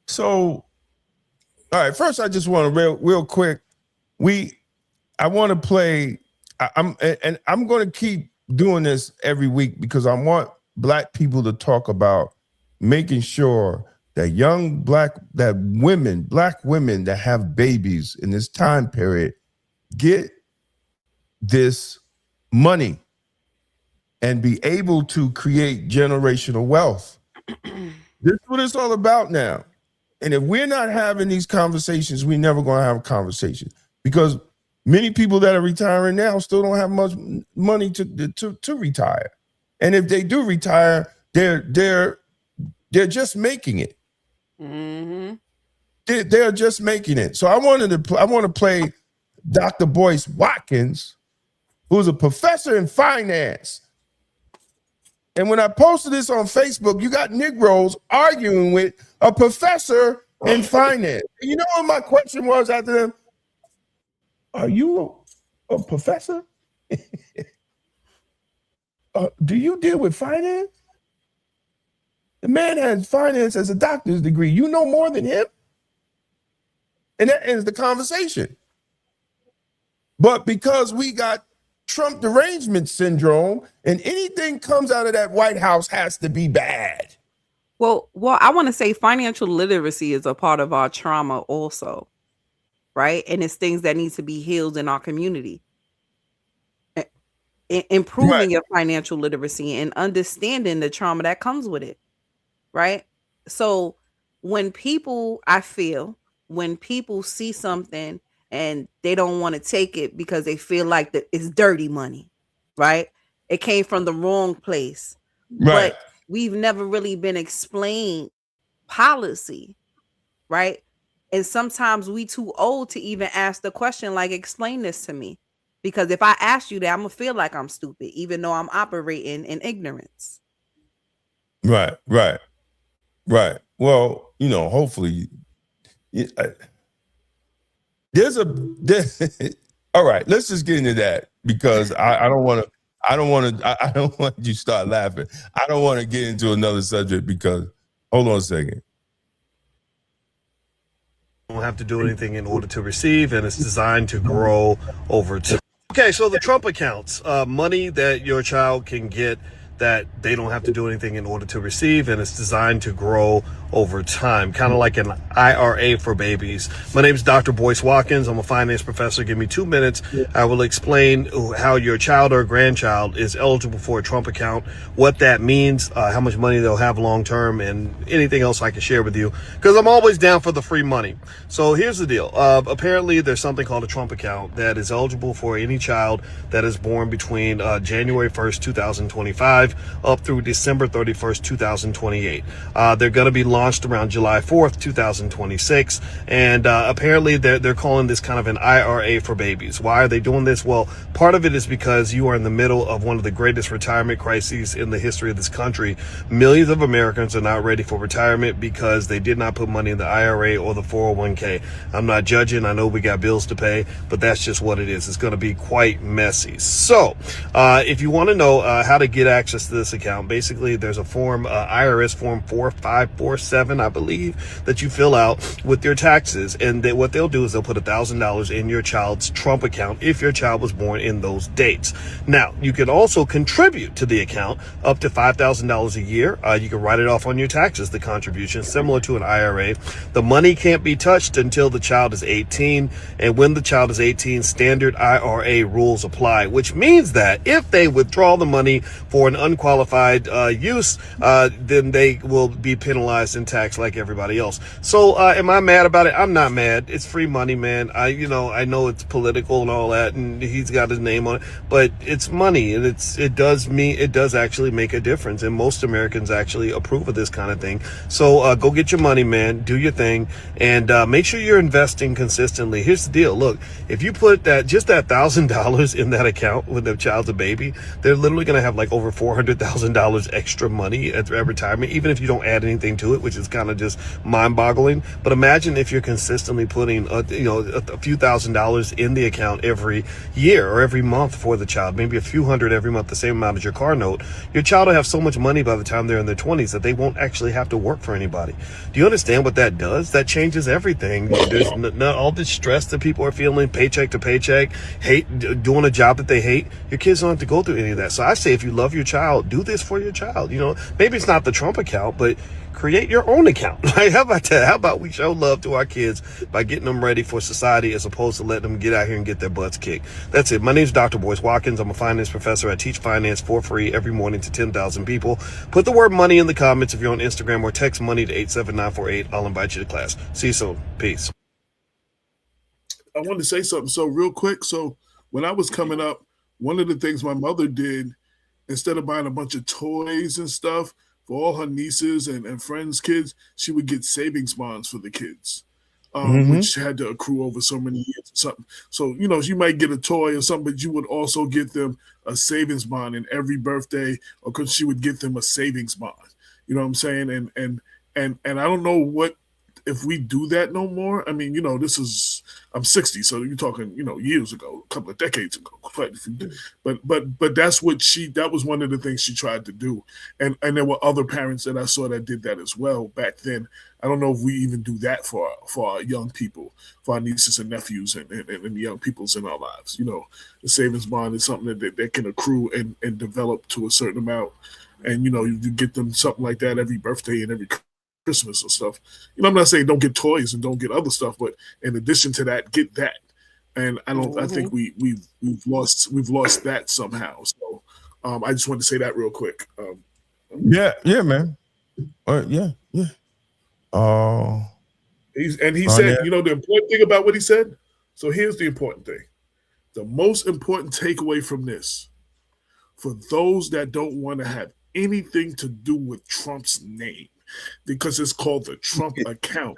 So, all right. First, I just want to real quick. I want to play. I'm going to keep doing this every week because I want Black people to talk about making sure that Black women that have babies in this time period get this money and be able to create generational wealth. This is what it's all about now. And if we're not having these conversations, we're never going to have a conversation, because many people that are retiring now still don't have much money to retire. And if they do retire, they're just making it. Mm-hmm. They're just making it. So I want to play Dr. Boyce Watkins, who's a professor in finance. And when I posted this on Facebook, you got Negroes arguing with a professor in finance. And you know what my question was after them? Are you a professor? Do you deal with finance? The man has finance as a doctor's degree. You know more than him? And that ends the conversation. But because we got Trump derangement syndrome, and anything comes out of that White House has to be bad. Well, I want to say financial literacy is a part of our trauma also, right? And it's things that need to be healed in our community. Improving your financial literacy and understanding the trauma that comes with it, right? So when people see something and they don't want to take it because they feel like that it's dirty money, right? It came from the wrong place. Right. But we've never really been explained policy, right? And sometimes we too old to even ask the question, like, explain this to me. Because if I ask you that, I'm going to feel like I'm stupid, even though I'm operating in ignorance. Right. Well, hopefully... all right, let's just get into that, because I don't want you to start laughing. I don't want to get into another subject because, hold on a second. Don't have to do anything in order to receive, and it's designed to grow over time. Okay, so the Trump accounts, money that your child can get that they don't have to do anything in order to receive, and it's designed to grow over time, kind of like an IRA for babies. My name is Dr. Boyce Watkins. I'm a finance professor. Give me 2 minutes. I will explain how your child or grandchild is eligible for a Trump account, what that means, how much money they'll have long term, and anything else I can share with you, because I'm always down for the free money. So here's the deal. Apparently there's something called a Trump account that is eligible for any child that is born between January 1st, 2025 up through December 31st, 2028. They're going to be launched around July 4th, 2026. And apparently they're calling this kind of an IRA for babies. Why are they doing this? Well, part of it is because you are in the middle of one of the greatest retirement crises in the history of this country. Millions of Americans are not ready for retirement because they did not put money in the IRA or the 401k. I'm not judging. I know we got bills to pay, but that's just what it is. It's going to be quite messy. So if you want to know how to get access to this account, basically there's a form, IRS form 4547, I believe, that you fill out with your taxes, and what they'll do is they'll put $1,000 in your child's Trump account if your child was born in those dates. Now, you can also contribute to the account up to $5,000 a year. You can write it off on your taxes, the contribution, similar to an IRA. The money can't be touched until the child is 18, and when the child is 18, standard IRA rules apply, which means that if they withdraw the money for an unqualified use, then they will be penalized and taxed like everybody else. So am I mad about it? I'm not mad. It's free money, man. I know it's political and all that, and he's got his name on it, but it's money, and it does actually make a difference, and most Americans actually approve of this kind of thing. So go get your money, man. Do your thing, and make sure you're investing consistently. Here's the deal. Look, if you put just that $1,000 in that account when the child's a baby, they're literally going to have like over $400,000 extra money at retirement, even if you don't add anything to it, which is kind of just mind-boggling. But imagine if you're consistently putting a few $1,000s in the account every year or every month for the child, maybe a few hundred every month, the same amount as your car note. Your child will have so much money by the time they're in their 20s that they won't actually have to work for anybody. Do you understand what that does? That changes everything. There's not all this stress that people are feeling, paycheck to paycheck, doing a job that they hate. Your kids don't have to go through any of that. So I say, if you love your child, do this for your child. Maybe it's not the Trump account, but create your own account. Like, how about that? How about we show love to our kids by getting them ready for society as opposed to letting them get out here and get their butts kicked? That's it. My name is Dr. Boyce Watkins. I'm a finance professor. I teach finance for free every morning to 10,000 people. Put the word money in the comments if you're on Instagram, or text money to 87948. I'll invite you to class. See you soon. Peace. I wanted to say something so real quick. So when I was coming up, one of the things my mother did, instead of buying a bunch of toys and stuff for all her nieces and friends' kids, she would get savings bonds for the kids, which had to accrue over so many years or something. So, you might get a toy or something, but you would also get them a savings bond in every birthday, or because she would get them a savings bond. You know what I'm saying? And I don't know what, if we do that no more. I mean, I'm 60, so you're talking, years ago, a couple of decades ago. But that's that was one of the things she tried to do. And there were other parents that I saw that did that as well back then. I don't know if we even do that for our young people, for our nieces and nephews and the young peoples in our lives. The savings bond is something that can accrue and develop to a certain amount. And, you get them something like that every birthday and every Christmas or stuff. I'm not saying don't get toys and don't get other stuff, but in addition to that, get that. And I think we've lost that somehow. So I just wanted to say that real quick. Yeah, man. Yeah. He said, the important thing about what he said. So here's the important thing. The most important takeaway from this, for those that don't want to have anything to do with Trump's name, because it's called the Trump account.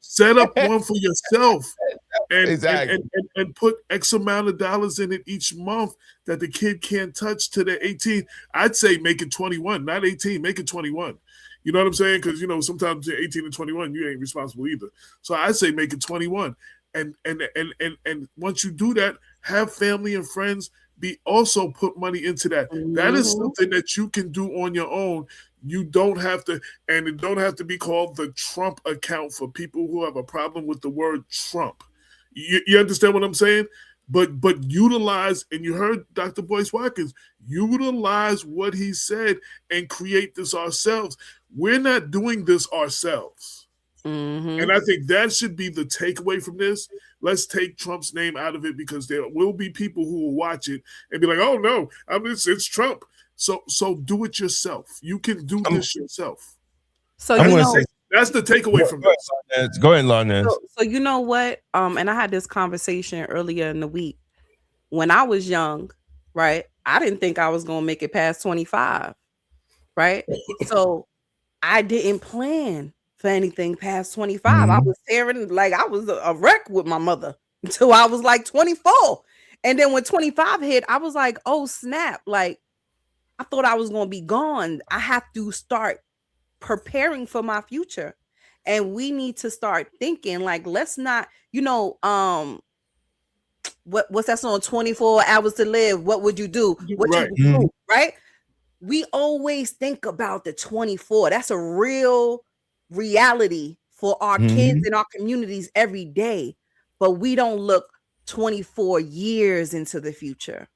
Set up one for yourself, and put X amount of dollars in it each month that the kid can't touch till they're 18. I'd say make it 21, not 18. Make it 21. You know what I'm saying? Because sometimes you're 18 and 21, you ain't responsible either. So I'd say make it 21. And once you do that, have family and friends also put money into that. That is something that you can do on your own. You don't have to, and it don't have to be called the Trump account for people who have a problem with the word Trump. You understand what I'm saying? But utilize, and you heard Dr. Boyce Watkins, utilize what he said and create this ourselves. We're not doing this ourselves. And I think that should be the takeaway from this. Let's take Trump's name out of it, because there will be people who will watch it and be like, "Oh no, it's Trump." So do it yourself. You can do this yourself. So that's the takeaway from this. Go ahead, Larnez. So you know what? And I had this conversation earlier in the week. When I was young, right? I didn't think I was gonna make it past 25, right? So I didn't plan for anything past 25. I was tearing, like I was a wreck with my mother until I was like 24. And then when 25 hit, I was like, oh snap. Like I thought I was going to be gone. I have to start preparing for my future. And we need to start thinking like, let's not, what's that song? 24 hours to live. What would you do? What you do, right? We always think about the 24. That's a real reality for our kids and our communities every day, but we don't look 24 years into the future,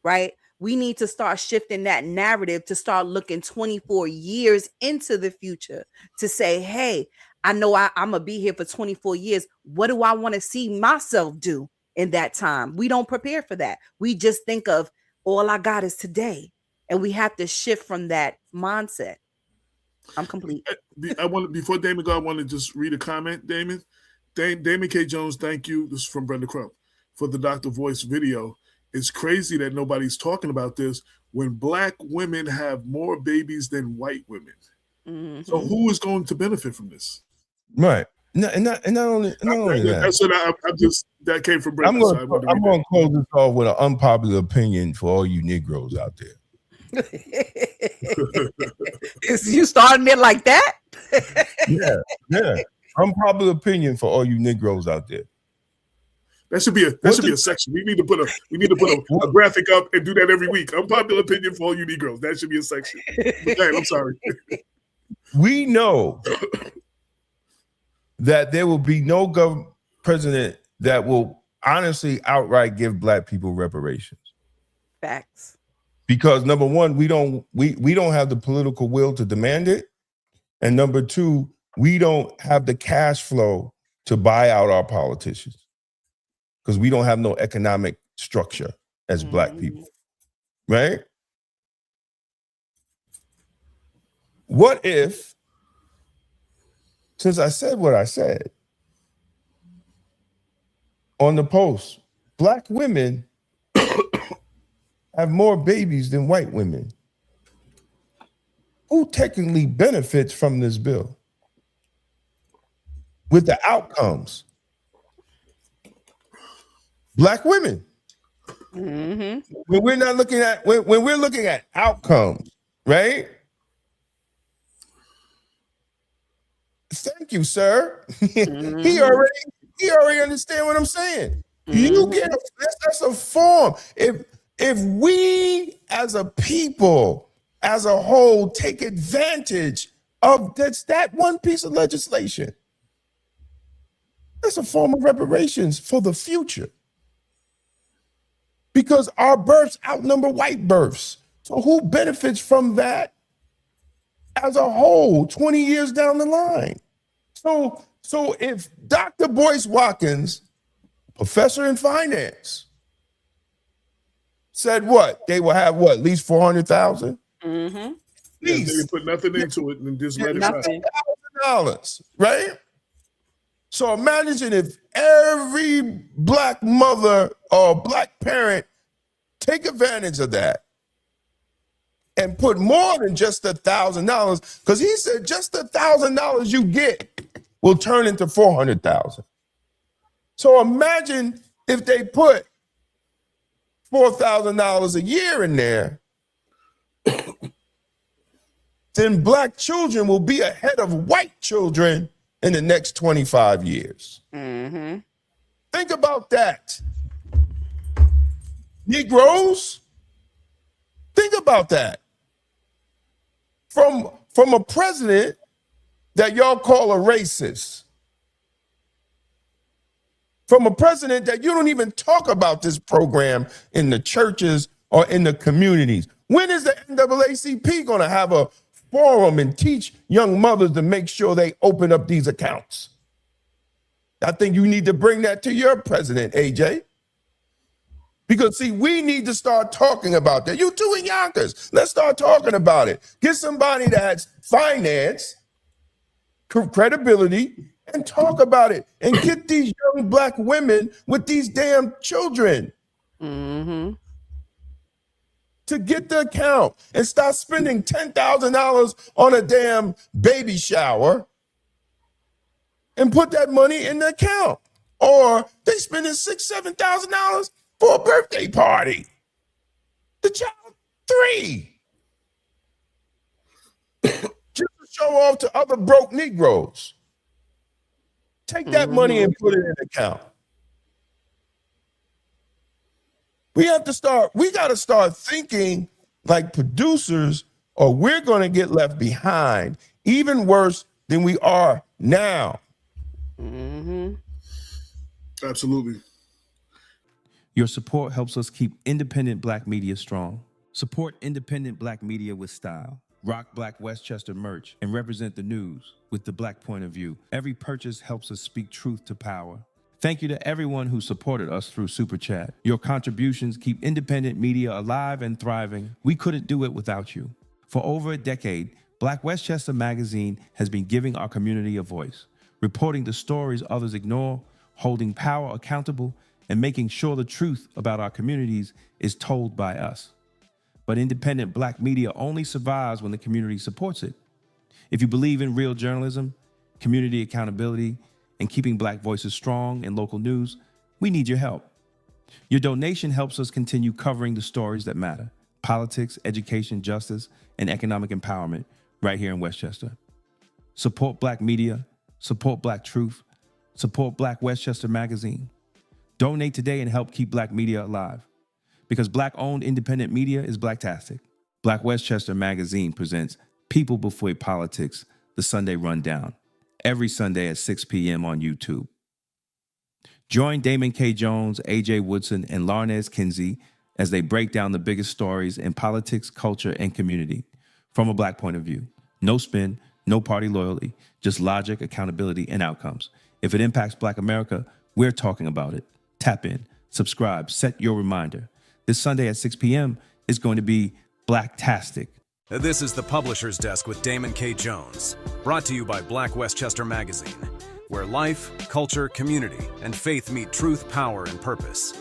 right? We need to start shifting that narrative to start looking 24 years into the future to say, hey, I know I'm gonna be here for 24 years. What do I want to see myself do in that time? We don't prepare for that. We just think of all I got is today, and we have to shift from that mindset. I'm complete. Before Damon go, I want to just read a comment, Damon. Damon K. Jones, thank you. This is from Brenda Crump for the Dr. Voice video. It's crazy that nobody's talking about this when Black women have more babies than white women. So who is going to benefit from this? Right. Not only that. That's what that came from Brenda. I'm going to close this off with an unpopular opinion for all you Negroes out there. You starting it like that? Yeah. Unpopular opinion for all you Negroes out there. That should be a section. We need to put a graphic up and do that every week. Unpopular opinion for all you Negroes. That should be a section. Okay, I'm sorry. We know that there will be no president that will honestly outright give black people reparations. Facts. Because number one, we don't have the political will to demand it. And number two, we don't have the cash flow to buy out our politicians because we don't have no economic structure as black people, right? What if, since I said what I said on the post, black women have more babies than white women? Who technically benefits from this bill with the outcomes? Black women. When we're not looking at when we're looking at outcomes, right? Thank you, sir. He already understand what I'm saying. You get that's a form. If we as a people, as a whole, take advantage of that one piece of legislation, that's a form of reparations for the future. Because our births outnumber white births. So who benefits from that as a whole 20 years down the line? So if Dr. Boyce Watkins, professor in finance, said what? They will have what? At least 400,000? Mm-hmm. They didn't put nothing into it and just let it ride. $1,000, right? So imagine if every black mother or black parent take advantage of that and put more than just $1,000, because he said just $1,000 you get will turn into 400,000. So imagine if they put $4,000 a year in there, then black children will be ahead of white children in the next 25 years. Think about that. Negroes, think about that. From a president that y'all call a racist, from a president that you don't even talk about this program in the churches or in the communities. When is the NAACP going to have a forum and teach young mothers to make sure they open up these accounts? I think you need to bring that to your president, AJ. Because see, we need to start talking about that. You two in Yonkers, let's start talking about it. Get somebody that's finance, credibility, and talk about it. And get these young black women with these damn children to get the account and start spending $10,000 on a damn baby shower and put that money in the account. Or they spending $6,000, $7,000 for a birthday party. The child 3. Just to show off to other broke Negroes. Take that money and put it in an account. We got to start thinking like producers, or we're going to get left behind, even worse than we are now. Absolutely. Your support helps us keep independent black media strong. Support independent black media with style. Rock Black Westchester merch and represent the news with the black point of view. Every purchase helps us speak truth to power. Thank you to everyone who supported us through Super Chat. Your contributions keep independent media alive and thriving. We couldn't do it without you. For over a decade, Black Westchester Magazine has been giving our community a voice, reporting the stories others ignore, holding power accountable, and making sure the truth about our communities is told by us. But independent black media only survives when the community supports it. If you believe in real journalism, community accountability, and keeping black voices strong in local news, we need your help. Your donation helps us continue covering the stories that matter. politics, education, justice, and economic empowerment right here in Westchester. Support Black media, support Black truth, support Black Westchester Magazine. Donate today and help keep Black media alive. Because Black-owned independent media is Blacktastic. Black Westchester Magazine presents People Before Politics, the Sunday Rundown, every Sunday at 6 p.m. on YouTube. Join Damon K. Jones, A.J. Woodson, and Larnez Kinsey as they break down the biggest stories in politics, culture, and community from a Black point of view. No spin, no party loyalty, just logic, accountability, and outcomes. If it impacts Black America, we're talking about it. Tap in, subscribe, set your reminder. This Sunday at 6 p.m. is going to be Blacktastic. This is the Publisher's Desk with Damon K. Jones, brought to you by Black Westchester Magazine, where life, culture, community, and faith meet truth, power, and purpose.